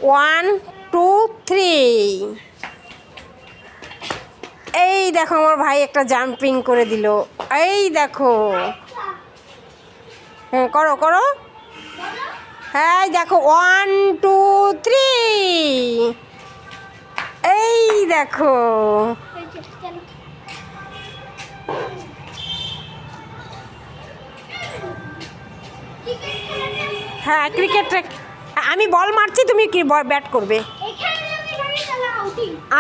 1 2 3। এই দেখো আমার ভাই একটা জাম্পিং করে দিল। এই দেখো, হ্যাঁ করো করো। হ্যাঁ দেখো 1 2 3। এই দেখো, হ্যাঁ ক্রিকেট। আমি বল মারছি, তুমি কি ব্যাট করবে।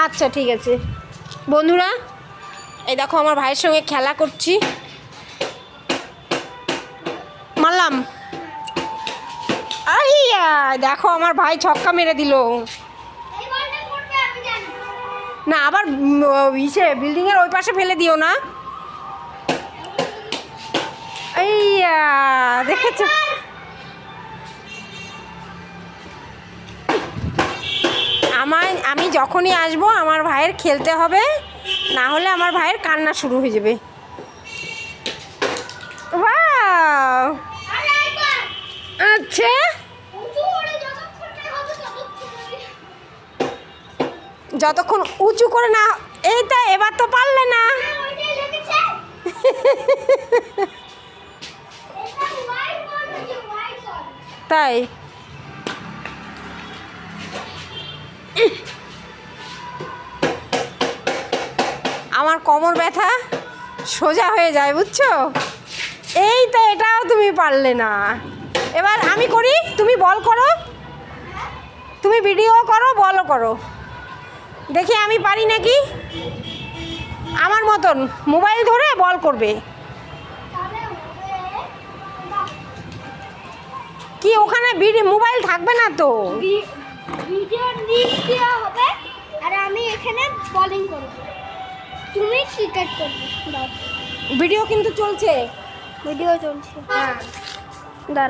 আচ্ছা ঠিক আছে। বন্ধুরা, এই দেখো আমার ভাইয়ের সঙ্গে খেলা করছি। মারলাম। আইয়া, দেখো আমার ভাই ছক্কা মেরে দিল। না আবার ইসে বিল্ডিংয়ের ওই পাশে ফেলে দিও না। আইয়া, দেখেছো, আমি যখনই আসবো আমার ভাইয়ের খেলতে হবে, না হলে আমার ভাইয়ের কান্না শুরু হয়ে যাবে। ওয়াও, আচ্ছা যতক্ষণ উঁচু করে না, এইটা এবার তো পারলে না। তাই আমার কোমর ব্যথা সোজা হয়ে যায়, বুঝছো। এই তো, এটাও তুমি পারলে না। এবার আমি করি, তুমি বল করো, তুমি ভিডিও করো, বলও করো, দেখি আমি পারি নাকি। আমার মতন মোবাইল ধরে বল করবে কি, ওখানে মোবাইল থাকবে না তো। ভিডিও লিংক দেওয়া হবে আর আমি এখানে বোলিং করব, তুমি ক্রিকেট করবে। ভিডিও কিন্তু চলছে। ভিডিও চলছে, হ্যাঁ। দাঁড়া।